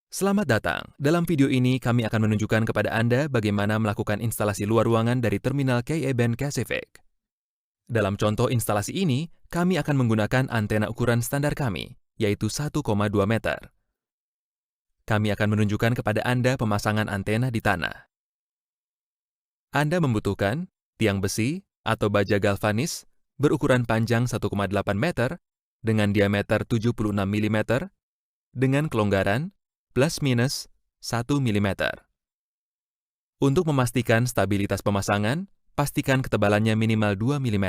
Selamat datang. Dalam video ini, kami akan menunjukkan kepada Anda bagaimana melakukan instalasi luar ruangan dari terminal Ka-band Pacific. Dalam contoh instalasi ini, kami akan menggunakan antena ukuran standar kami, yaitu 1,2 meter. Kami akan menunjukkan kepada Anda pemasangan antena di tanah. Anda membutuhkan tiang besi atau baja galvanis berukuran panjang 1,8 meter dengan diameter 76 mm dengan kelonggaran plus minus 1 mm. Untuk memastikan stabilitas pemasangan, pastikan ketebalannya minimal 2 mm.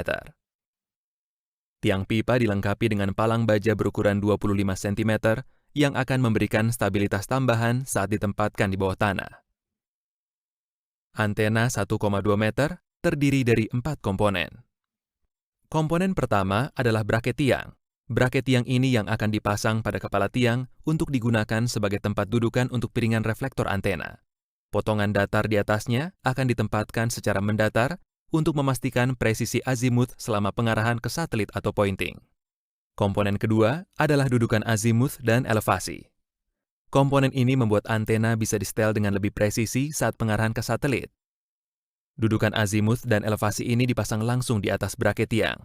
Tiang pipa dilengkapi dengan palang baja berukuran 25 cm yang akan memberikan stabilitas tambahan saat ditempatkan di bawah tanah. Antena 1,2 meter terdiri dari 4 komponen. Komponen pertama adalah braket tiang. Braket tiang ini yang akan dipasang pada kepala tiang untuk digunakan sebagai tempat dudukan untuk piringan reflektor antena. Potongan datar di atasnya akan ditempatkan secara mendatar untuk memastikan presisi azimuth selama pengarahan ke satelit atau pointing. Komponen kedua adalah dudukan azimuth dan elevasi. Komponen ini membuat antena bisa disetel dengan lebih presisi saat pengarahan ke satelit. Dudukan azimuth dan elevasi ini dipasang langsung di atas braket tiang.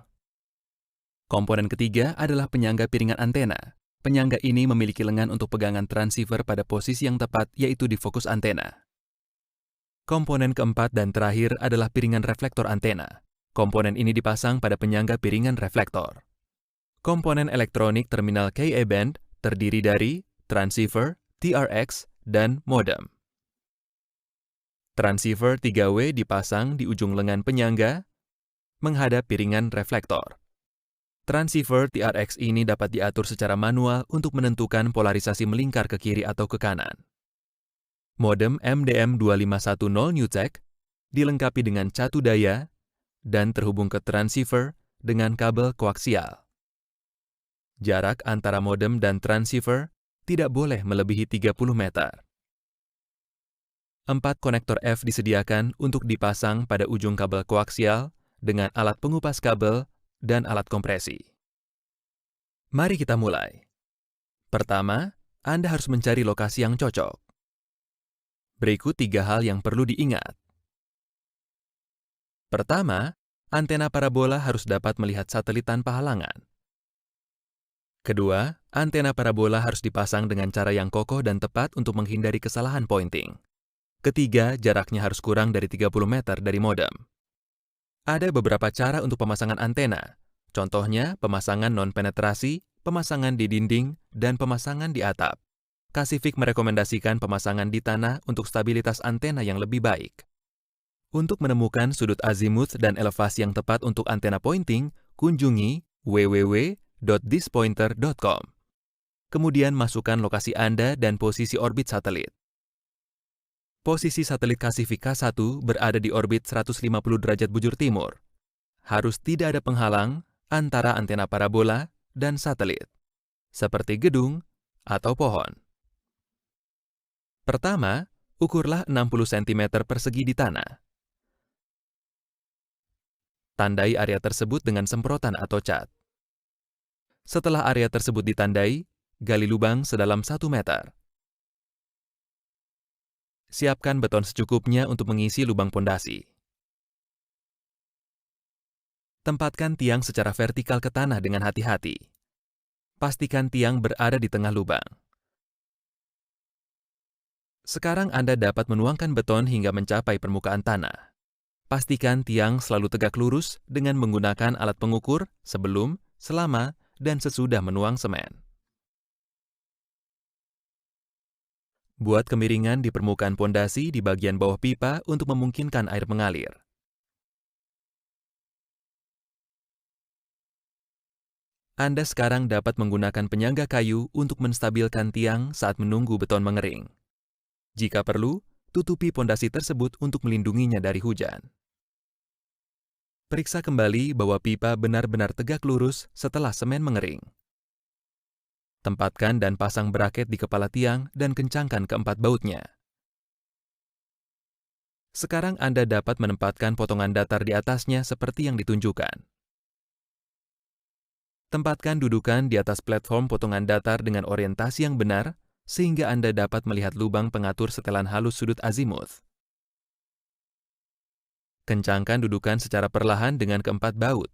Komponen ketiga adalah penyangga piringan antena. Penyangga ini memiliki lengan untuk pegangan transceiver pada posisi yang tepat, yaitu di fokus antena. Komponen keempat dan terakhir adalah piringan reflektor antena. Komponen ini dipasang pada penyangga piringan reflektor. Komponen elektronik terminal Ka-band terdiri dari transceiver, TRX, dan modem. Transceiver 3W dipasang di ujung lengan penyangga menghadap piringan reflektor. Transceiver TRX ini dapat diatur secara manual untuk menentukan polarisasi melingkar ke kiri atau ke kanan. Modem MDM2510 NewTek dilengkapi dengan catu daya dan terhubung ke transceiver dengan kabel koaksial. Jarak antara modem dan transceiver tidak boleh melebihi 30 meter. 4 konektor F disediakan untuk dipasang pada ujung kabel koaksial dengan alat pengupas kabel dan alat kompresi. Mari kita mulai. Pertama, Anda harus mencari lokasi yang cocok. Berikut 3 hal yang perlu diingat. Pertama, antena parabola harus dapat melihat satelit tanpa halangan. Kedua, antena parabola harus dipasang dengan cara yang kokoh dan tepat untuk menghindari kesalahan pointing. Ketiga, jaraknya harus kurang dari 30 meter dari modem. Ada beberapa cara untuk pemasangan antena. Contohnya, pemasangan non-penetrasi, pemasangan di dinding, dan pemasangan di atap. Pacific merekomendasikan pemasangan di tanah untuk stabilitas antena yang lebih baik. Untuk menemukan sudut azimuth dan elevasi yang tepat untuk antena pointing, kunjungi www.thispointer.com. Kemudian masukkan lokasi Anda dan posisi orbit satelit. Posisi satelit Pacific K1 berada di orbit 150 derajat bujur timur. Harus tidak ada penghalang antara antena parabola dan satelit, seperti gedung atau pohon. Pertama, ukurlah 60 cm persegi di tanah. Tandai area tersebut dengan semprotan atau cat. Setelah area tersebut ditandai, gali lubang sedalam 1 meter. Siapkan beton secukupnya untuk mengisi lubang pondasi. Tempatkan tiang secara vertikal ke tanah dengan hati-hati. Pastikan tiang berada di tengah lubang. Sekarang Anda dapat menuangkan beton hingga mencapai permukaan tanah. Pastikan tiang selalu tegak lurus dengan menggunakan alat pengukur sebelum, selama, dan sesudah menuang semen. Buat kemiringan di permukaan pondasi di bagian bawah pipa untuk memungkinkan air mengalir. Anda sekarang dapat menggunakan penyangga kayu untuk menstabilkan tiang saat menunggu beton mengering. Jika perlu, tutupi pondasi tersebut untuk melindunginya dari hujan. Periksa kembali bahwa pipa benar-benar tegak lurus setelah semen mengering. Tempatkan dan pasang braket di kepala tiang dan kencangkan keempat bautnya. Sekarang Anda dapat menempatkan potongan datar di atasnya seperti yang ditunjukkan. Tempatkan dudukan di atas platform potongan datar dengan orientasi yang benar sehingga Anda dapat melihat lubang pengatur setelan halus sudut azimuth. Kencangkan dudukan secara perlahan dengan keempat baut.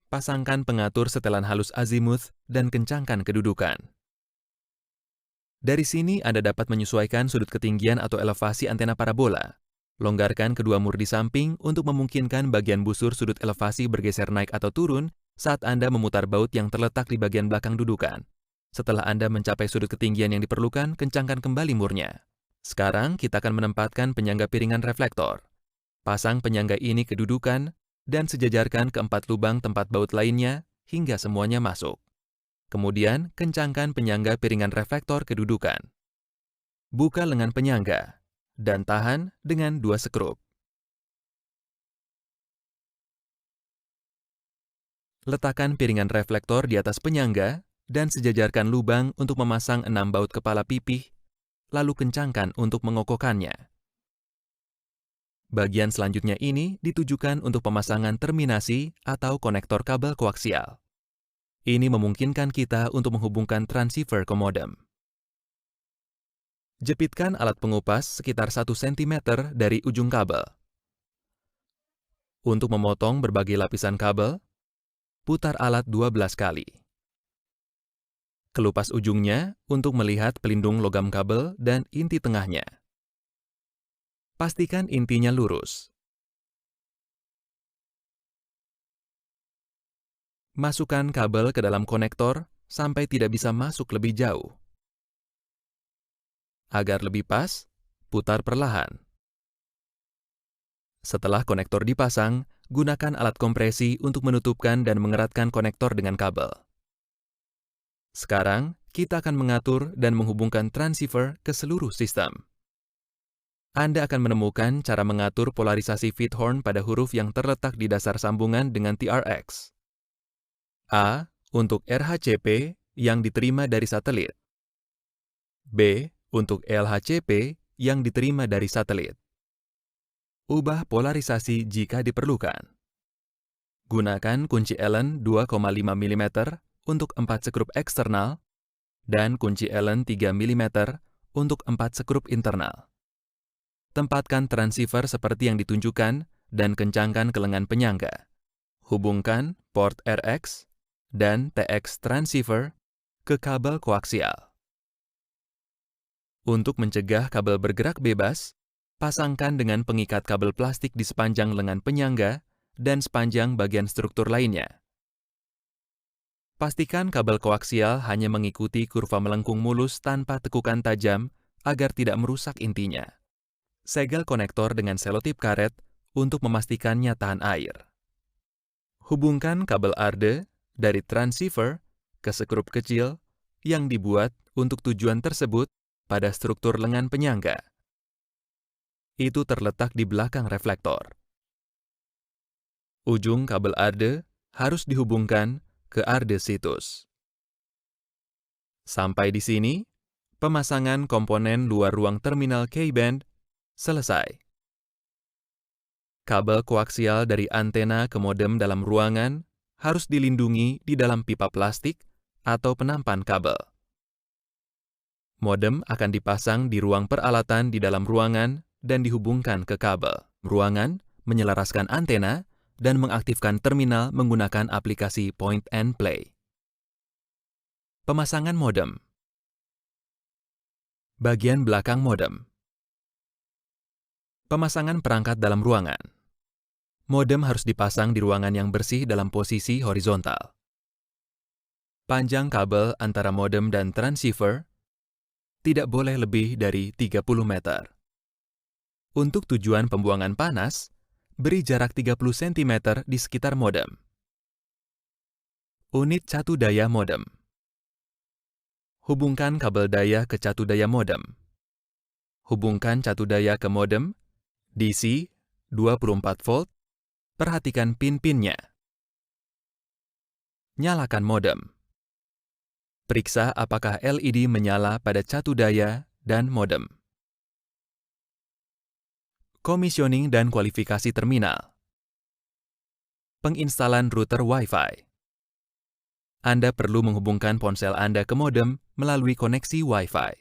Pasangkan pengatur setelan halus azimuth dan kencangkan kedudukan. Dari sini Anda dapat menyesuaikan sudut ketinggian atau elevasi antena parabola. Longgarkan kedua mur di samping untuk memungkinkan bagian busur sudut elevasi bergeser naik atau turun saat Anda memutar baut yang terletak di bagian belakang dudukan. Setelah Anda mencapai sudut ketinggian yang diperlukan, kencangkan kembali murnya. Sekarang kita akan menempatkan penyangga piringan reflektor. Pasang penyangga ini ke dudukan dan sejajarkan keempat lubang tempat baut lainnya hingga semuanya masuk. Kemudian, kencangkan penyangga piringan reflektor ke dudukan. Buka lengan penyangga dan tahan dengan 2 sekrup. Letakkan piringan reflektor di atas penyangga dan sejajarkan lubang untuk memasang 6 baut kepala pipih, lalu kencangkan untuk mengokohkannya. Bagian selanjutnya ini ditujukan untuk pemasangan terminasi atau konektor kabel koaksial. Ini memungkinkan kita untuk menghubungkan transceiver ke modem. Jepitkan alat pengupas sekitar 1 cm dari ujung kabel. Untuk memotong berbagai lapisan kabel, putar alat 12 kali. Kelupas ujungnya untuk melihat pelindung logam kabel dan inti tengahnya. Pastikan intinya lurus. Masukkan kabel ke dalam konektor sampai tidak bisa masuk lebih jauh. Agar lebih pas, putar perlahan. Setelah konektor dipasang, gunakan alat kompresi untuk menutupkan dan mengeratkan konektor dengan kabel. Sekarang, kita akan mengatur dan menghubungkan transceiver ke seluruh sistem. Anda akan menemukan cara mengatur polarisasi feed horn pada huruf yang terletak di dasar sambungan dengan TRX. A untuk RHCP yang diterima dari satelit. B untuk LHCP yang diterima dari satelit. Ubah polarisasi jika diperlukan. Gunakan kunci Allen 2,5 mm untuk 4 sekrup eksternal dan kunci Allen 3 mm untuk 4 sekrup internal. Tempatkan transceiver seperti yang ditunjukkan dan kencangkan ke lengan penyangga. Hubungkan port RX dan TX transceiver ke kabel koaksial. Untuk mencegah kabel bergerak bebas, pasangkan dengan pengikat kabel plastik di sepanjang lengan penyangga dan sepanjang bagian struktur lainnya. Pastikan kabel koaksial hanya mengikuti kurva melengkung mulus tanpa tekukan tajam agar tidak merusak intinya. Segel konektor dengan selotip karet untuk memastikannya tahan air. Hubungkan kabel ARDE dari transceiver ke sekrup kecil yang dibuat untuk tujuan tersebut pada struktur lengan penyangga. Itu terletak di belakang reflektor. Ujung kabel ARDE harus dihubungkan ke ARDE situs. Sampai di sini, pemasangan komponen luar ruang terminal K-band selesai. Kabel koaksial dari antena ke modem dalam ruangan harus dilindungi di dalam pipa plastik atau penampan kabel. Modem akan dipasang di ruang peralatan di dalam ruangan dan dihubungkan ke kabel. Ruangan menyelaraskan antena dan mengaktifkan terminal menggunakan aplikasi Point and Play. Pemasangan modem. Bagian belakang modem. Pemasangan perangkat dalam ruangan. Modem harus dipasang di ruangan yang bersih dalam posisi horizontal. Panjang kabel antara modem dan transceiver tidak boleh lebih dari 30 meter. Untuk tujuan pembuangan panas, beri jarak 30 cm di sekitar modem. Unit catu daya modem. Hubungkan kabel daya ke catu daya modem. Hubungkan catu daya ke modem, DC 24 volt. Perhatikan pin-pinnya. Nyalakan modem. Periksa apakah LED menyala pada catu daya dan modem. Komisioning dan kualifikasi terminal. Penginstalan router Wi-Fi. Anda perlu menghubungkan ponsel Anda ke modem melalui koneksi Wi-Fi.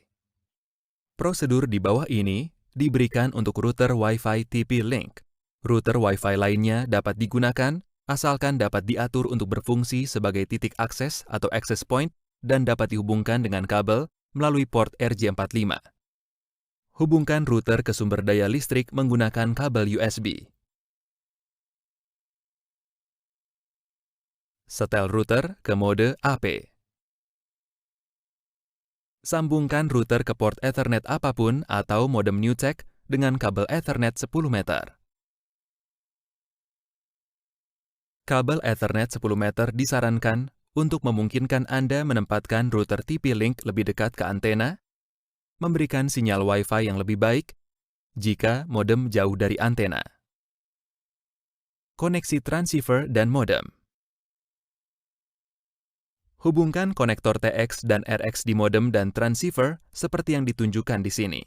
Prosedur di bawah ini diberikan untuk router Wi-Fi TP-Link. Router Wi-Fi lainnya dapat digunakan asalkan dapat diatur untuk berfungsi sebagai titik akses atau access point dan dapat dihubungkan dengan kabel melalui port RJ45. Hubungkan router ke sumber daya listrik menggunakan kabel USB. Setel router ke mode AP. Sambungkan router ke port Ethernet apapun atau modem NewTek dengan kabel Ethernet 10 meter. Kabel Ethernet 10 meter disarankan untuk memungkinkan Anda menempatkan router TP-Link lebih dekat ke antena, memberikan sinyal Wi-Fi yang lebih baik jika modem jauh dari antena. Koneksi transceiver dan modem. Hubungkan konektor TX dan RX di modem dan transceiver seperti yang ditunjukkan di sini.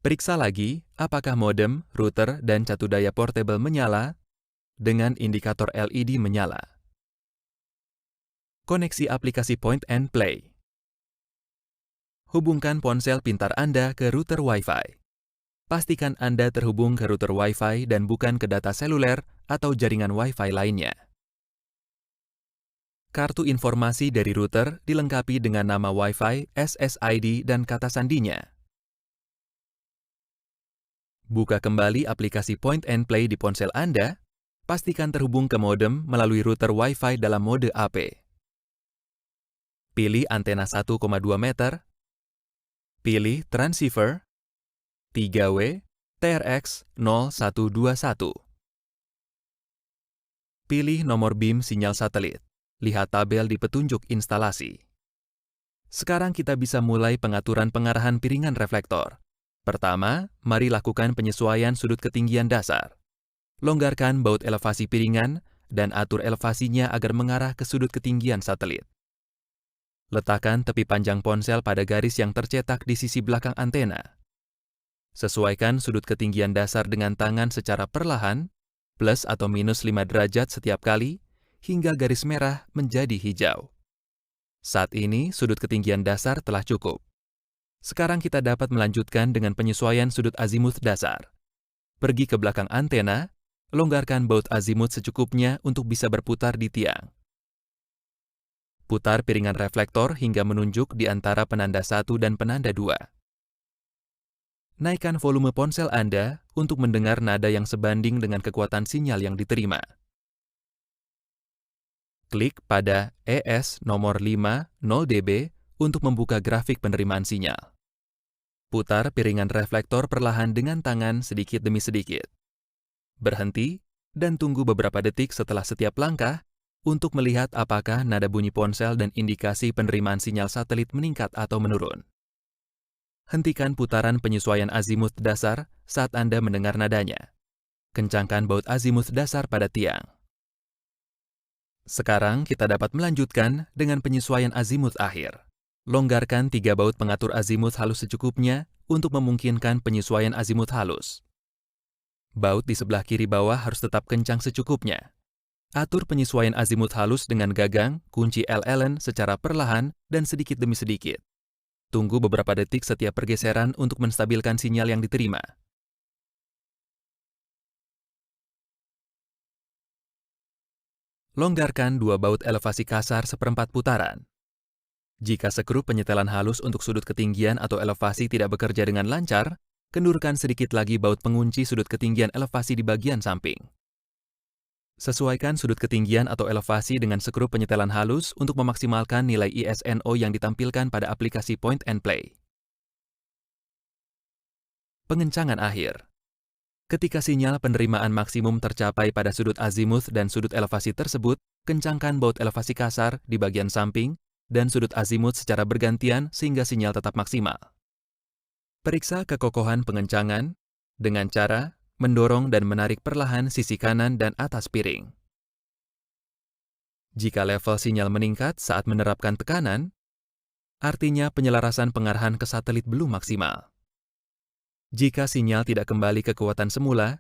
Periksa lagi apakah modem, router, dan catu daya portable menyala dengan indikator LED menyala. Koneksi aplikasi Point and Play. Hubungkan ponsel pintar Anda ke router Wi-Fi. Pastikan Anda terhubung ke router Wi-Fi dan bukan ke data seluler atau jaringan Wi-Fi lainnya. Kartu informasi dari router dilengkapi dengan nama Wi-Fi, SSID, dan kata sandinya. Buka kembali aplikasi Point and Play di ponsel Anda, pastikan terhubung ke modem melalui router Wi-Fi dalam mode AP. Pilih antena 1,2 meter, pilih transceiver, 3W, TRX 0121. Pilih nomor BIM sinyal satelit, lihat tabel di petunjuk instalasi. Sekarang kita bisa mulai pengaturan pengarahan piringan reflektor. Pertama, mari lakukan penyesuaian sudut ketinggian dasar. Longgarkan baut elevasi piringan dan atur elevasinya agar mengarah ke sudut ketinggian satelit. Letakkan tepi panjang ponsel pada garis yang tercetak di sisi belakang antena. Sesuaikan sudut ketinggian dasar dengan tangan secara perlahan, plus atau minus 5 derajat setiap kali, hingga garis merah menjadi hijau. Saat ini, sudut ketinggian dasar telah cukup. Sekarang kita dapat melanjutkan dengan penyesuaian sudut azimuth dasar. Pergi ke belakang antena, longgarkan baut azimuth secukupnya untuk bisa berputar di tiang. Putar piringan reflektor hingga menunjuk di antara penanda 1 dan penanda 2. Naikkan volume ponsel Anda untuk mendengar nada yang sebanding dengan kekuatan sinyal yang diterima. Klik pada ES nomor 5, 0 dB untuk membuka grafik penerimaan sinyal. Putar piringan reflektor perlahan dengan tangan sedikit demi sedikit. Berhenti dan tunggu beberapa detik setelah setiap langkah untuk melihat apakah nada bunyi ponsel dan indikasi penerimaan sinyal satelit meningkat atau menurun. Hentikan putaran penyesuaian azimuth dasar saat Anda mendengar nadanya. Kencangkan baut azimuth dasar pada tiang. Sekarang kita dapat melanjutkan dengan penyesuaian azimuth akhir. Longgarkan 3 baut pengatur azimuth halus secukupnya untuk memungkinkan penyesuaian azimuth halus. Baut di sebelah kiri bawah harus tetap kencang secukupnya. Atur penyesuaian azimuth halus dengan gagang, kunci Allen secara perlahan dan sedikit demi sedikit. Tunggu beberapa detik setiap pergeseran untuk menstabilkan sinyal yang diterima. Longgarkan 2 baut elevasi kasar seperempat putaran. Jika skrup penyetelan halus untuk sudut ketinggian atau elevasi tidak bekerja dengan lancar, kendurkan sedikit lagi baut pengunci sudut ketinggian elevasi di bagian samping. Sesuaikan sudut ketinggian atau elevasi dengan skrup penyetelan halus untuk memaksimalkan nilai ISNO yang ditampilkan pada aplikasi Point and Play. Pengencangan akhir. Ketika sinyal penerimaan maksimum tercapai pada sudut azimuth dan sudut elevasi tersebut, kencangkan baut elevasi kasar di bagian samping dan sudut azimuth secara bergantian sehingga sinyal tetap maksimal. Periksa kekokohan pengencangan dengan cara mendorong dan menarik perlahan sisi kanan dan atas piring. Jika level sinyal meningkat saat menerapkan tekanan, artinya penyelarasan pengarahan ke satelit belum maksimal. Jika sinyal tidak kembali ke kekuatan semula,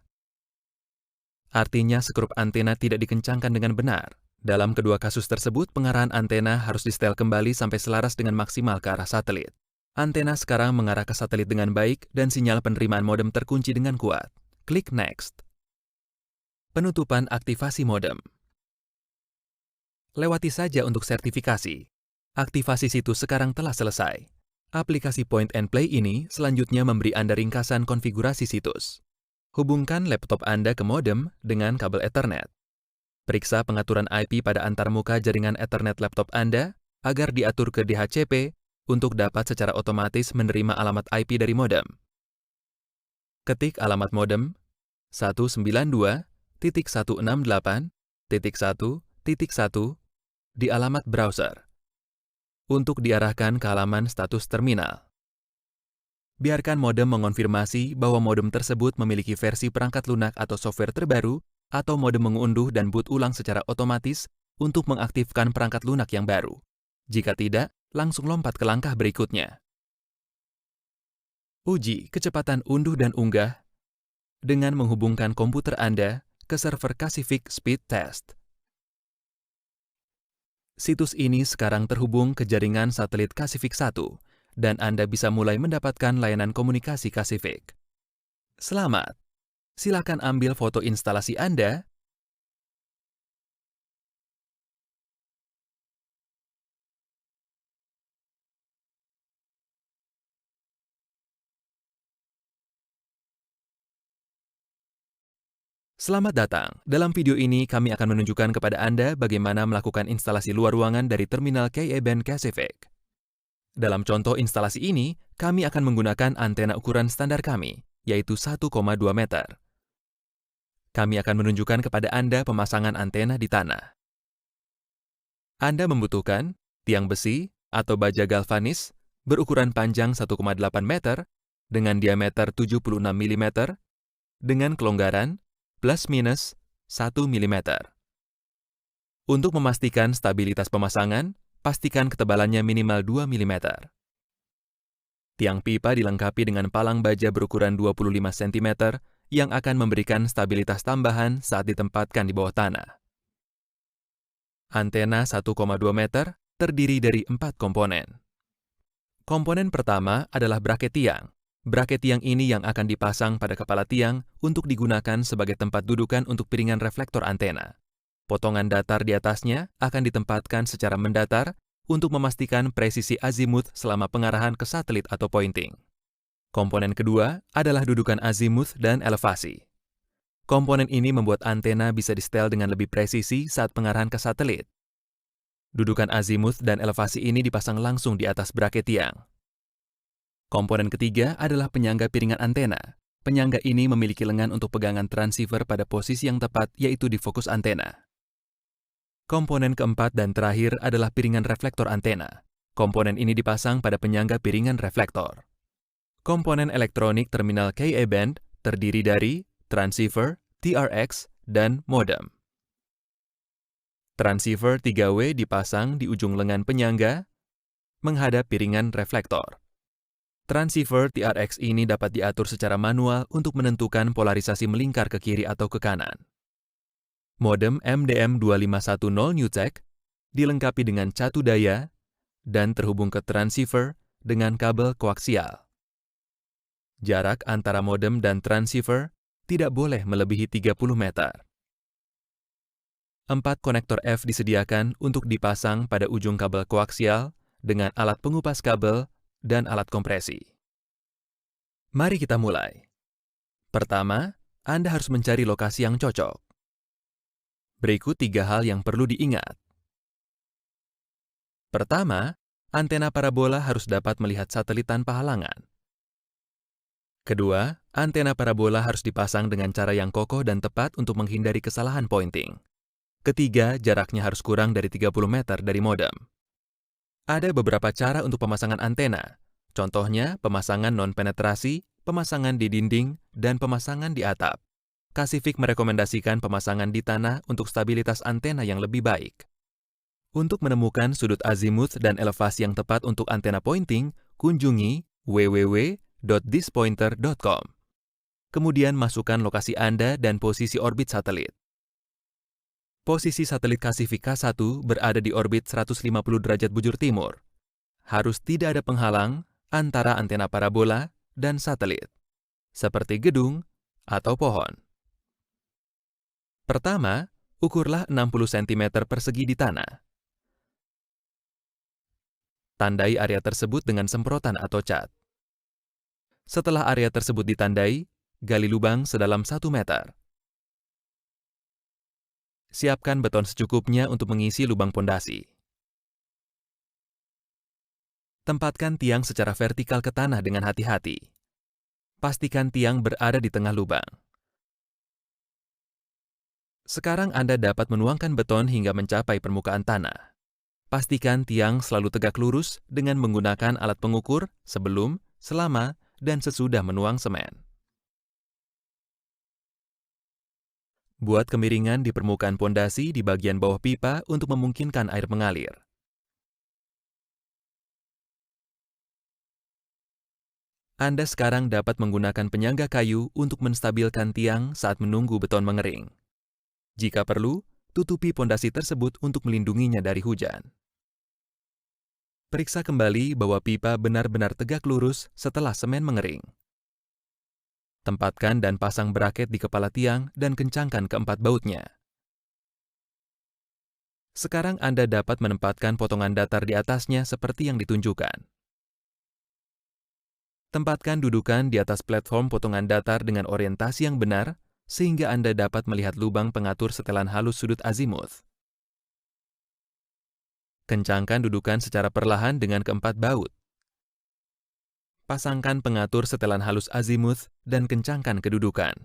artinya skrup antena tidak dikencangkan dengan benar. Dalam kedua kasus tersebut, pengarahan antena harus disetel kembali sampai selaras dengan maksimal ke arah satelit. Antena sekarang mengarah ke satelit dengan baik dan sinyal penerimaan modem terkunci dengan kuat. Klik Next. Penutupan aktivasi modem. Lewati saja untuk sertifikasi. Aktivasi situs sekarang telah selesai. Aplikasi Point and Play ini selanjutnya memberi Anda ringkasan konfigurasi situs. Hubungkan laptop Anda ke modem dengan kabel Ethernet. Periksa pengaturan IP pada antarmuka jaringan Ethernet laptop Anda agar diatur ke DHCP untuk dapat secara otomatis menerima alamat IP dari modem. Ketik alamat modem 192.168.1.1 di alamat browser untuk diarahkan ke halaman status terminal. Biarkan modem mengonfirmasi bahwa modem tersebut memiliki versi perangkat lunak atau software terbaru, atau modem mengunduh dan boot ulang secara otomatis untuk mengaktifkan perangkat lunak yang baru. Jika tidak, langsung lompat ke langkah berikutnya. Uji kecepatan unduh dan unggah dengan menghubungkan komputer Anda ke server Cassific Speed Test. Situs ini sekarang terhubung ke jaringan satelit Cassific 1, dan Anda bisa mulai mendapatkan layanan komunikasi Cassific. Selamat! Silakan ambil foto instalasi Anda. Selamat datang. Dalam video ini kami akan menunjukkan kepada Anda bagaimana melakukan instalasi luar ruangan dari terminal Ka-band Cassific. Dalam contoh instalasi ini, kami akan menggunakan antena ukuran standar kami, yaitu 1,2 meter. Kami akan menunjukkan kepada Anda pemasangan antena di tanah. Anda membutuhkan tiang besi atau baja galvanis berukuran panjang 1,8 meter dengan diameter 76 mm dengan kelonggaran plus-minus 1 mm. Untuk memastikan stabilitas pemasangan, pastikan ketebalannya minimal 2 mm. Tiang pipa dilengkapi dengan palang baja berukuran 25 cm yang akan memberikan stabilitas tambahan saat ditempatkan di bawah tanah. Antena 1,2 meter terdiri dari 4 komponen. Komponen pertama adalah braket tiang. Braket tiang ini yang akan dipasang pada kepala tiang untuk digunakan sebagai tempat dudukan untuk piringan reflektor antena. Potongan datar di atasnya akan ditempatkan secara mendatar untuk memastikan presisi azimuth selama pengarahan ke satelit atau pointing. Komponen kedua adalah dudukan azimuth dan elevasi. Komponen ini membuat antena bisa disetel dengan lebih presisi saat pengarahan ke satelit. Dudukan azimuth dan elevasi ini dipasang langsung di atas braket tiang. Komponen ketiga adalah penyangga piringan antena. Penyangga ini memiliki lengan untuk pegangan transceiver pada posisi yang tepat, yaitu di fokus antena. Komponen keempat dan terakhir adalah piringan reflektor antena. Komponen ini dipasang pada penyangga piringan reflektor. Komponen elektronik terminal Ka-band terdiri dari transceiver, TRX, dan modem. Transceiver 3W dipasang di ujung lengan penyangga menghadap piringan reflektor. Transceiver TRX ini dapat diatur secara manual untuk menentukan polarisasi melingkar ke kiri atau ke kanan. Modem MDM2510 NewTek dilengkapi dengan catu daya dan terhubung ke transceiver dengan kabel koaksial. Jarak antara modem dan transceiver tidak boleh melebihi 30 meter. 4 konektor F disediakan untuk dipasang pada ujung kabel koaksial dengan alat pengupas kabel dan alat kompresi. Mari kita mulai. Pertama, Anda harus mencari lokasi yang cocok. Berikut 3 hal yang perlu diingat. Pertama, antena parabola harus dapat melihat satelit tanpa halangan. Kedua, antena parabola harus dipasang dengan cara yang kokoh dan tepat untuk menghindari kesalahan pointing. Ketiga, jaraknya harus kurang dari 30 meter dari modem. Ada beberapa cara untuk pemasangan antena. Contohnya, pemasangan non-penetrasi, pemasangan di dinding, dan pemasangan di atap. Cassific merekomendasikan pemasangan di tanah untuk stabilitas antena yang lebih baik. Untuk menemukan sudut azimuth dan elevasi yang tepat untuk antena pointing, kunjungi www.thispointer.com. Kemudian masukkan lokasi Anda dan posisi orbit satelit. Posisi satelit Kasifik K1 berada di orbit 150 derajat bujur timur. Harus tidak ada penghalang antara antena parabola dan satelit, seperti gedung atau pohon. Pertama, ukurlah 60 cm persegi di tanah. Tandai area tersebut dengan semprotan atau cat. Setelah area tersebut ditandai, gali lubang sedalam 1 meter. Siapkan beton secukupnya untuk mengisi lubang pondasi. Tempatkan tiang secara vertikal ke tanah dengan hati-hati. Pastikan tiang berada di tengah lubang. Sekarang Anda dapat menuangkan beton hingga mencapai permukaan tanah. Pastikan tiang selalu tegak lurus dengan menggunakan alat pengukur sebelum, selama, dan sesudah menuang semen. Buat kemiringan di permukaan pondasi di bagian bawah pipa untuk memungkinkan air mengalir. Anda sekarang dapat menggunakan penyangga kayu untuk menstabilkan tiang saat menunggu beton mengering. Jika perlu, tutupi pondasi tersebut untuk melindunginya dari hujan. Periksa kembali bahwa pipa benar-benar tegak lurus setelah semen mengering. Tempatkan dan pasang braket di kepala tiang dan kencangkan keempat bautnya. Sekarang Anda dapat menempatkan potongan datar di atasnya seperti yang ditunjukkan. Tempatkan dudukan di atas platform potongan datar dengan orientasi yang benar, sehingga Anda dapat melihat lubang pengatur setelan halus sudut azimut. Kencangkan dudukan secara perlahan dengan keempat baut. Pasangkan pengatur setelan halus azimut dan kencangkan kedudukan.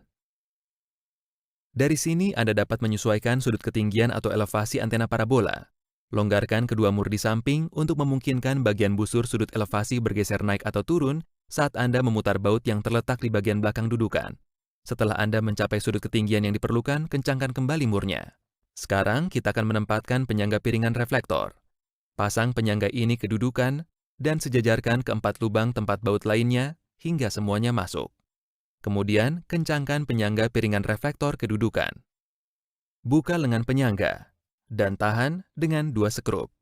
Dari sini Anda dapat menyesuaikan sudut ketinggian atau elevasi antena parabola. Longgarkan kedua mur di samping untuk memungkinkan bagian busur sudut elevasi bergeser naik atau turun saat Anda memutar baut yang terletak di bagian belakang dudukan. Setelah Anda mencapai sudut ketinggian yang diperlukan, kencangkan kembali murnya. Sekarang kita akan menempatkan penyangga piringan reflektor. Pasang penyangga ini ke dudukan dan sejajarkan keempat lubang tempat baut lainnya hingga semuanya masuk. Kemudian, kencangkan penyangga piringan reflektor ke dudukan. Buka lengan penyangga dan tahan dengan 2 skrup.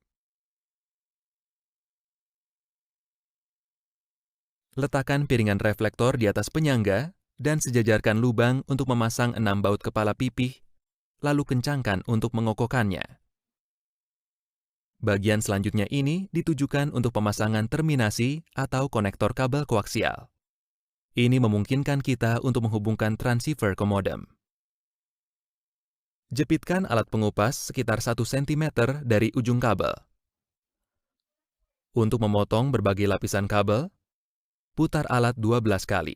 Letakkan piringan reflektor di atas penyangga dan sejajarkan lubang untuk memasang 6 baut kepala pipih, lalu kencangkan untuk mengokohkannya. Bagian selanjutnya ini ditujukan untuk pemasangan terminasi atau konektor kabel koaksial. Ini memungkinkan kita untuk menghubungkan transceiver ke modem. Jepitkan alat pengupas sekitar 1 cm dari ujung kabel. Untuk memotong berbagai lapisan kabel, putar alat 12 kali.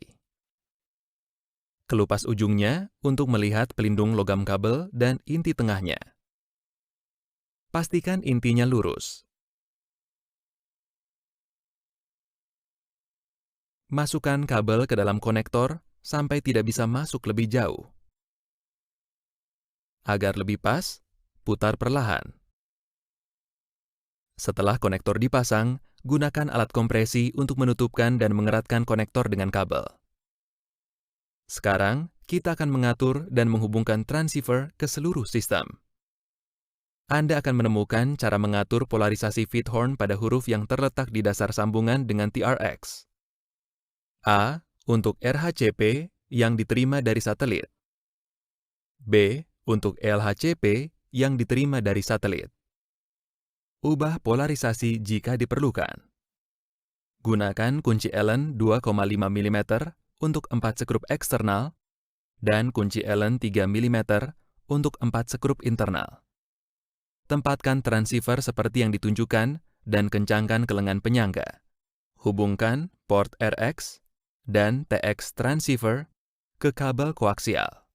Kelupas ujungnya untuk melihat pelindung logam kabel dan inti tengahnya. Pastikan intinya lurus. Masukkan kabel ke dalam konektor sampai tidak bisa masuk lebih jauh. Agar lebih pas, putar perlahan. Setelah konektor dipasang, gunakan alat kompresi untuk menutupkan dan mengeratkan konektor dengan kabel. Sekarang, kita akan mengatur dan menghubungkan transceiver ke seluruh sistem. Anda akan menemukan cara mengatur polarisasi feedhorn pada huruf yang terletak di dasar sambungan dengan TRX. A untuk RHCP yang diterima dari satelit. B untuk LHCP yang diterima dari satelit. Ubah polarisasi jika diperlukan. Gunakan kunci Allen 2,5 mm untuk 4 skrup eksternal dan kunci Allen 3 mm untuk 4 skrup internal. Tempatkan transceiver seperti yang ditunjukkan dan kencangkan ke lengan penyangga. Hubungkan port RX dan TX transceiver ke kabel koaksial.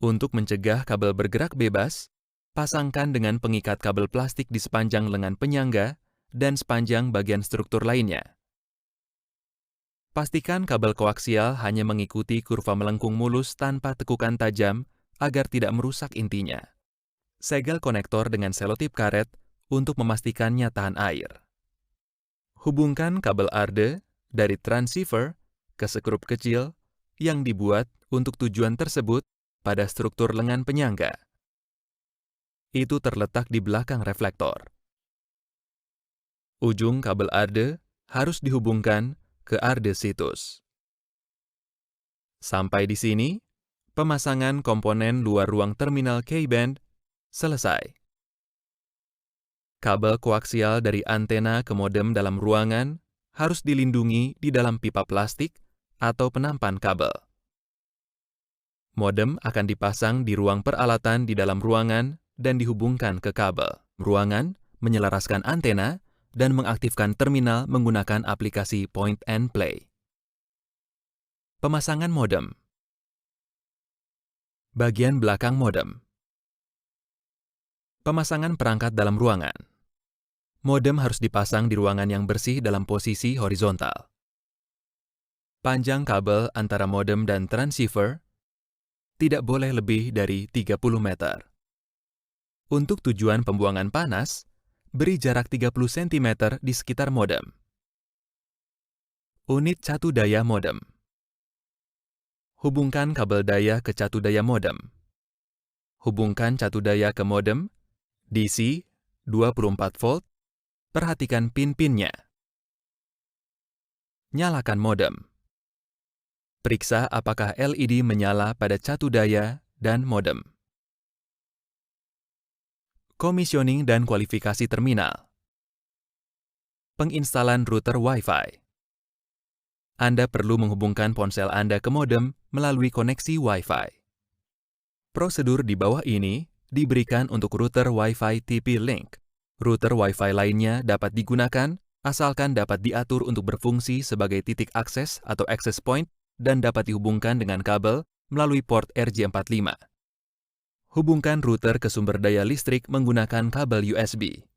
Untuk mencegah kabel bergerak bebas, pasangkan dengan pengikat kabel plastik di sepanjang lengan penyangga dan sepanjang bagian struktur lainnya. Pastikan kabel koaksial hanya mengikuti kurva melengkung mulus tanpa tekukan tajam agar tidak merusak intinya. Segel konektor dengan selotip karet untuk memastikannya tahan air. Hubungkan kabel arde dari transceiver ke skrup kecil yang dibuat untuk tujuan tersebut pada struktur lengan penyangga. Itu terletak di belakang reflektor. Ujung kabel arde harus dihubungkan ke arde situs. Sampai di sini, pemasangan komponen luar ruang terminal K-band selesai. Kabel koaksial dari antena ke modem dalam ruangan harus dilindungi di dalam pipa plastik atau penampan kabel. Modem akan dipasang di ruang peralatan di dalam ruangan dan dihubungkan ke kabel. Ruangan menyelaraskan antena dan mengaktifkan terminal menggunakan aplikasi Point and Play. Pemasangan modem. Bagian belakang modem. Pemasangan perangkat dalam ruangan. Modem harus dipasang di ruangan yang bersih dalam posisi horizontal. Panjang kabel antara modem dan transceiver tidak boleh lebih dari 30 meter. Untuk tujuan pembuangan panas, beri jarak 30 cm di sekitar modem. Unit catu daya modem. Hubungkan kabel daya ke catu daya modem. Hubungkan catu daya ke modem, DC, 24 volt, perhatikan pin-pinnya. Nyalakan modem. Periksa apakah LED menyala pada catu daya dan modem. Komisioning dan kualifikasi terminal. Penginstalan router Wi-Fi. Anda perlu menghubungkan ponsel Anda ke modem melalui koneksi Wi-Fi. Prosedur di bawah ini diberikan untuk router Wi-Fi TP-Link. Router Wi-Fi lainnya dapat digunakan asalkan dapat diatur untuk berfungsi sebagai titik akses atau access point dan dapat dihubungkan dengan kabel melalui port RJ45. Hubungkan router ke sumber daya listrik menggunakan kabel USB.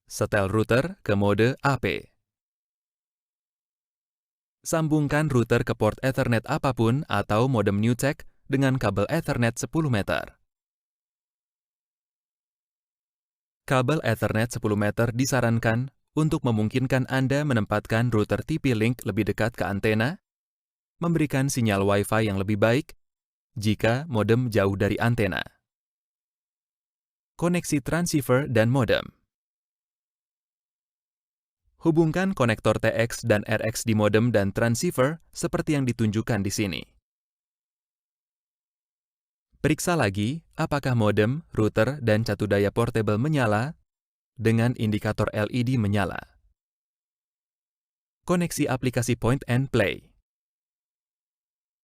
Setel router ke mode AP. Sambungkan router ke port Ethernet apapun atau modem NewTek dengan kabel Ethernet 10 meter. Kabel Ethernet 10 meter disarankan untuk memungkinkan Anda menempatkan router TP-Link lebih dekat ke antena, memberikan sinyal Wi-Fi yang lebih baik jika modem jauh dari antena. Koneksi transceiver dan modem. Hubungkan konektor TX dan RX di modem dan transceiver seperti yang ditunjukkan di sini. Periksa lagi apakah modem, router, dan catu daya portable menyala dengan indikator LED menyala. Koneksi aplikasi Point and Play.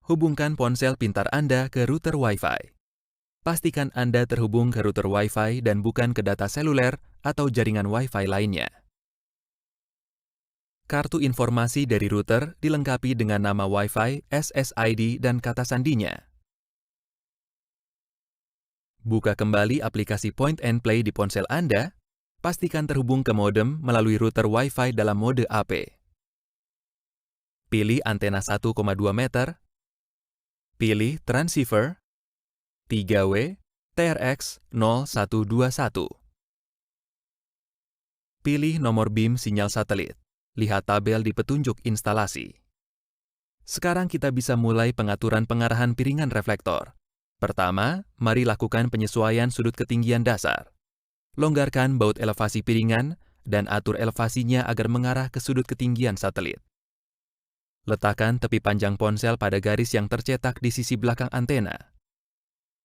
Hubungkan ponsel pintar Anda ke router Wi-Fi. Pastikan Anda terhubung ke router Wi-Fi dan bukan ke data seluler atau jaringan Wi-Fi lainnya. Kartu informasi dari router dilengkapi dengan nama Wi-Fi, SSID, dan kata sandinya. Buka kembali aplikasi Point and Play di ponsel Anda. Pastikan terhubung ke modem melalui router Wi-Fi dalam mode AP. Pilih antena 1,2 meter. Pilih transceiver 3W TRX 0121. Pilih nomor BIM sinyal satelit. Lihat tabel di petunjuk instalasi. Sekarang kita bisa mulai pengaturan pengarahan piringan reflektor. Pertama, mari lakukan penyesuaian sudut ketinggian dasar. Longgarkan baut elevasi piringan dan atur elevasinya agar mengarah ke sudut ketinggian satelit. Letakkan tepi panjang ponsel pada garis yang tercetak di sisi belakang antena.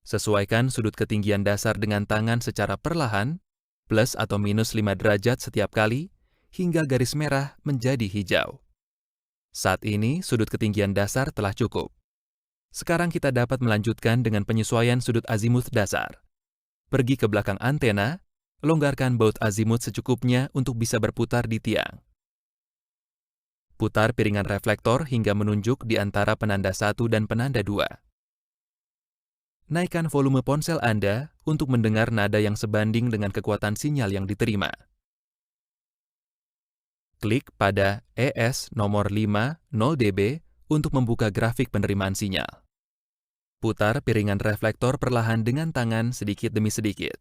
Sesuaikan sudut ketinggian dasar dengan tangan secara perlahan, plus atau minus 5 derajat setiap kali, hingga garis merah menjadi hijau. Saat ini, sudut ketinggian dasar telah cukup. Sekarang kita dapat melanjutkan dengan penyesuaian sudut azimut dasar. Pergi ke belakang antena, longgarkan baut azimut secukupnya untuk bisa berputar di tiang. Putar piringan reflektor hingga menunjuk di antara penanda 1 dan penanda 2. Naikkan volume ponsel Anda untuk mendengar nada yang sebanding dengan kekuatan sinyal yang diterima. Klik pada ES nomor 5, 0 dB untuk membuka grafik penerimaan sinyal. Putar piringan reflektor perlahan dengan tangan sedikit demi sedikit.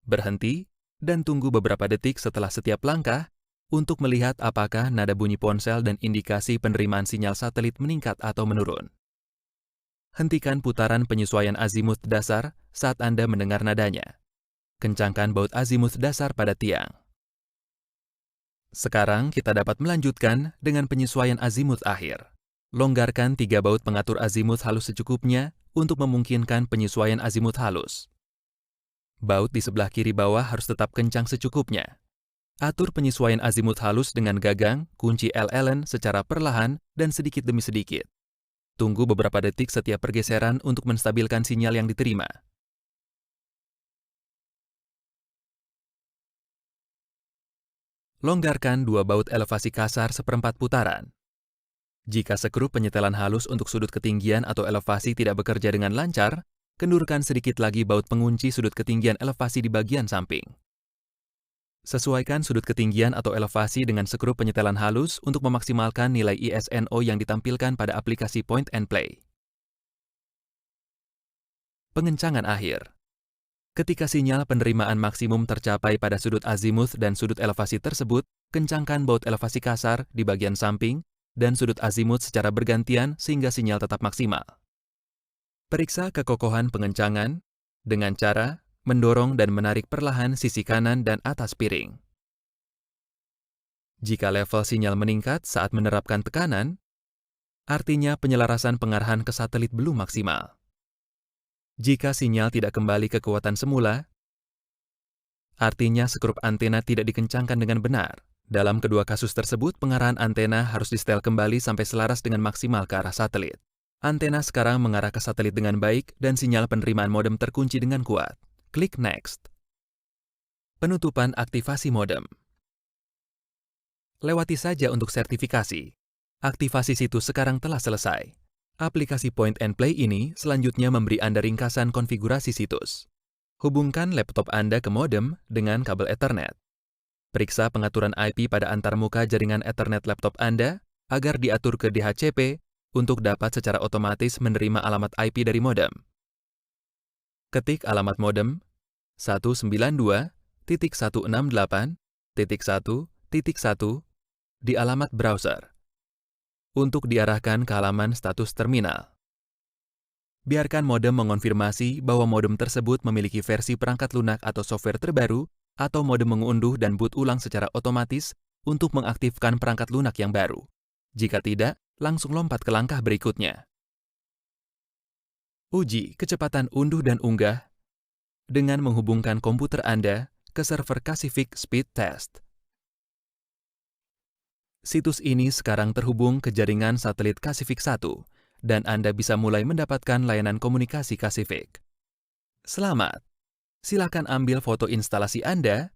Berhenti dan tunggu beberapa detik setelah setiap langkah untuk melihat apakah nada bunyi ponsel dan indikasi penerimaan sinyal satelit meningkat atau menurun. Hentikan putaran penyesuaian azimut dasar saat Anda mendengar nadanya. Kencangkan baut azimut dasar pada tiang. Sekarang kita dapat melanjutkan dengan penyesuaian azimut akhir. Longgarkan 3 baut pengatur azimut halus secukupnya untuk memungkinkan penyesuaian azimut halus. Baut di sebelah kiri bawah harus tetap kencang secukupnya. Atur penyesuaian azimut halus dengan gagang, kunci Allen secara perlahan dan sedikit demi sedikit. Tunggu beberapa detik setiap pergeseran untuk menstabilkan sinyal yang diterima. Longgarkan 2 baut elevasi kasar seperempat putaran. Jika skrup penyetelan halus untuk sudut ketinggian atau elevasi tidak bekerja dengan lancar, kendurkan sedikit lagi baut pengunci sudut ketinggian elevasi di bagian samping. Sesuaikan sudut ketinggian atau elevasi dengan skrup penyetelan halus untuk memaksimalkan nilai ISNO yang ditampilkan pada aplikasi Point and Play. Pengencangan akhir. Ketika sinyal penerimaan maksimum tercapai pada sudut azimut dan sudut elevasi tersebut, kencangkan baut elevasi kasar di bagian samping dan sudut azimut secara bergantian sehingga sinyal tetap maksimal. Periksa kekokohan pengencangan dengan cara mendorong dan menarik perlahan sisi kanan dan atas piring. Jika level sinyal meningkat saat menerapkan tekanan, artinya penyelarasan pengarahan ke satelit belum maksimal. Jika sinyal tidak kembali ke kekuatan semula, artinya skrup antena tidak dikencangkan dengan benar. Dalam kedua kasus tersebut, pengarahan antena harus disetel kembali sampai selaras dengan maksimal ke arah satelit. Antena sekarang mengarah ke satelit dengan baik dan sinyal penerimaan modem terkunci dengan kuat. Klik Next. Penutupan aktivasi modem. Lewati saja untuk sertifikasi. Aktivasi situs sekarang telah selesai. Aplikasi Point and Play ini selanjutnya memberi Anda ringkasan konfigurasi situs. Hubungkan laptop Anda ke modem dengan kabel Ethernet. Periksa pengaturan IP pada antarmuka jaringan Ethernet laptop Anda agar diatur ke DHCP untuk dapat secara otomatis menerima alamat IP dari modem. Ketik alamat modem 192.168.1.1 di alamat browser untuk diarahkan ke halaman status terminal. Biarkan modem mengonfirmasi bahwa modem tersebut memiliki versi perangkat lunak atau software terbaru, atau modem mengunduh dan boot ulang secara otomatis untuk mengaktifkan perangkat lunak yang baru. Jika tidak, langsung lompat ke langkah berikutnya. Uji kecepatan unduh dan unggah dengan menghubungkan komputer Anda ke server Pacific Speed Test. Situs ini sekarang terhubung ke jaringan satelit Pacific 1, dan Anda bisa mulai mendapatkan layanan komunikasi Pacific. Selamat! Silakan ambil foto instalasi Anda